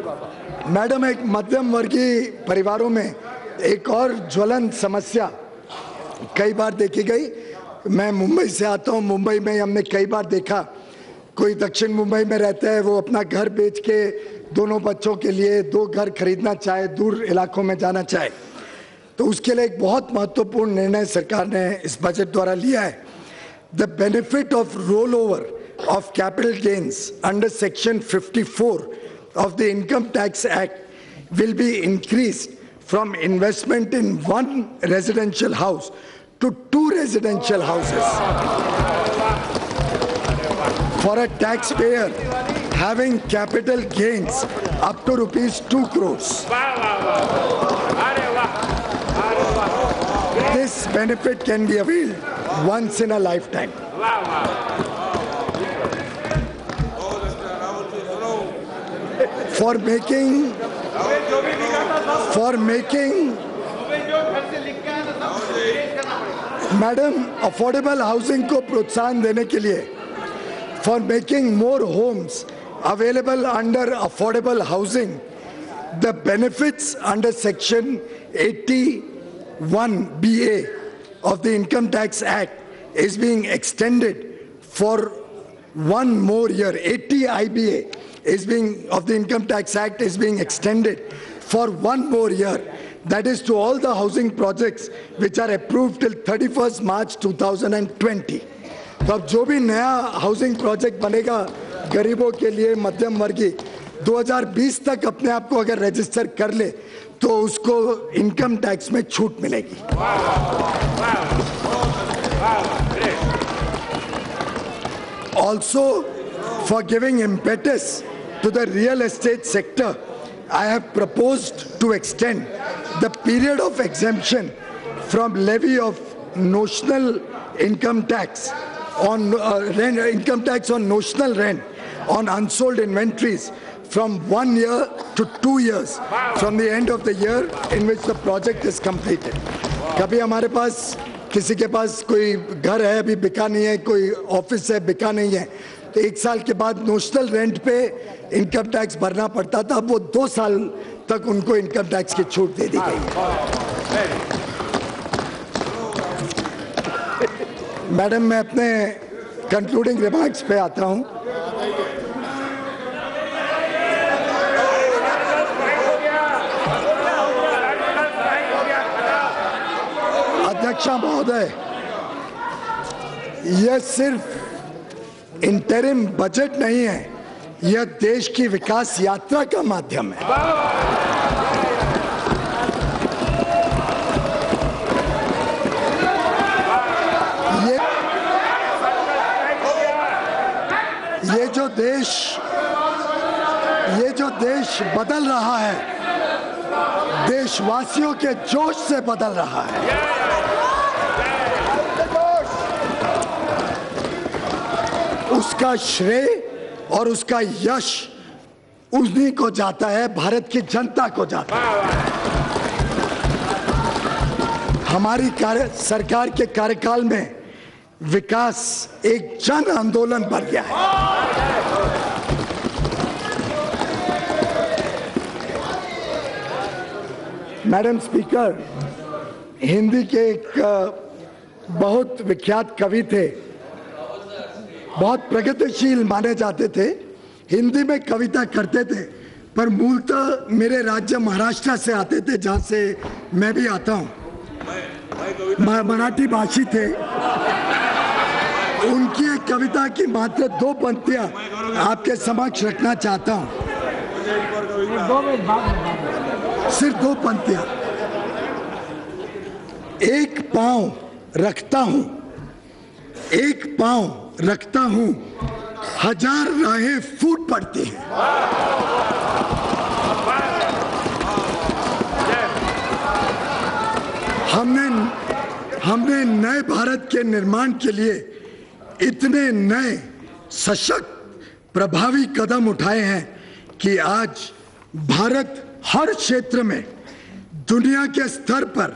Madam, एक मध्यम वर्गीय परिवारों में एक और ज्वलंत समस्या कई बार देखी गई। मैं मुंबई से आता हूं, मुंबई में हमने कई बार देखा, कोई दक्षिण मुंबई में रहता है, वो अपना घर बेच के दोनों बच्चों के लिए 2 घर खरीदना चाहे, दूर इलाकों में जाना चाहे, तो उसके लिए एक बहुत महत्वपूर्ण निर्णय सरकार ने इस बजट द्वारा लिया है। The benefit of roll over of capital gains under section 54 of the Income Tax Act will be increased from investment in 1 residential house to 2 residential houses for a taxpayer having capital gains up to rupees 2 crores. This benefit can be availed once in a lifetime. For making madam, affordable housing को प्रोत्साहन देने के लिए, for making more homes available under affordable housing, the benefits under section 81BA of the Income Tax Act is being extended for 1 more year. 80 IBA of the Income Tax Act is being extended for 1 more year. That is to all the housing projects which are approved till 31st March 2020. तो अब जो भी नया housing project बनेगा गरीबों के लिए, मध्यम वर्गीय, 2020 तक अपने आप को अगर रजिस्टर कर ले तो उसको इनकम टैक्स में छूट मिलेगी। Also, for giving impetus to the real estate sector, I have proposed to extend the period of exemption from levy of notional income tax on income tax on notional rent on unsold inventories from 1 year to 2 years from the end of the year in which the project is completed. कभी हमारे पास किसी के पास कोई घर है, अभी बिका नहीं है, कोई ऑफिस है, बिका नहीं है, तो 1 साल के बाद नोशनल रेंट पे इनकम टैक्स भरना पड़ता था। अब वो 2 साल तक उनको इनकम टैक्स की छूट दे दी गई है। मैडम, मैं अपने कंक्लूडिंग रिमार्क्स पे आता हूं। अध्यक्षा महोदय, यह सिर्फ इंटरिम बजट नहीं है, यह देश की विकास यात्रा का माध्यम है। ये जो देश बदल रहा है, देशवासियों के जोश से बदल रहा है। उसका श्रेय और उसका यश उन्हीं को जाता है, भारत की जनता को जाता है। हमारी सरकार के कार्यकाल में विकास एक जन आंदोलन बन गया है। मैडम स्पीकर, हिंदी के एक बहुत विख्यात कवि थे, बहुत प्रगतिशील माने जाते थे, हिंदी में कविता करते थे, पर मूलतः मेरे राज्य महाराष्ट्र से आते थे, जहाँ से मैं भी आता हूँ। मराठी भाषी थे। उनकी एक कविता की मात्र 2 पंक्तियाँ आपके समक्ष रखना चाहता हूँ, सिर्फ 2 पंक्तियाँ। एक पाँव रखता हूँ, एक पाँव रखता हूँ, 1000 राहें फूट पड़ती हैं। हमने नए भारत के निर्माण के लिए इतने नए, सशक्त, प्रभावी कदम उठाए हैं कि आज भारत हर क्षेत्र में दुनिया के स्तर पर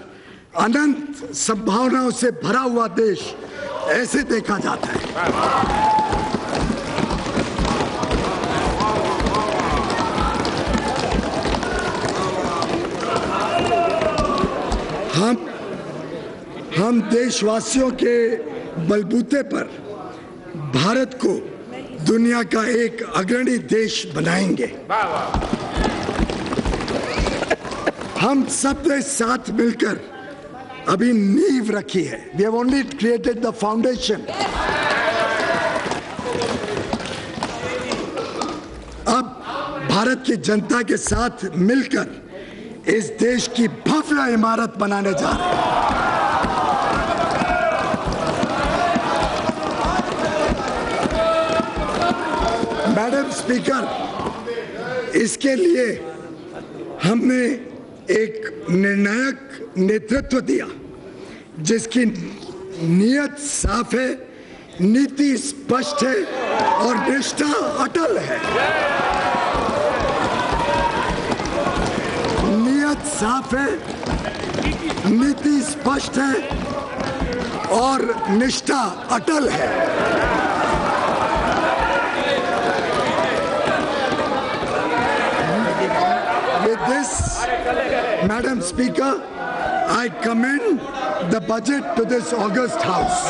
अनंत संभावनाओं से भरा हुआ देश ऐसे देखा जाता है। हम देशवासियों के बलबूते पर भारत को दुनिया का एक अग्रणी देश बनाएंगे। हम सबने साथ मिलकर अभी नींव रखी है। We have only created the foundation. अब भारत की जनता के साथ मिलकर इस देश की भव्य इमारत बनाने जा रहे हैं। मैडम स्पीकर, इसके लिए हमने एक निर्णायक नेतृत्व दिया जिसकी नीयत साफ है, नीति स्पष्ट है और निष्ठा अटल है। नीयत साफ है, नीति स्पष्ट है और निष्ठा अटल है। With this, Madam Speaker, I commend the budget to this august House.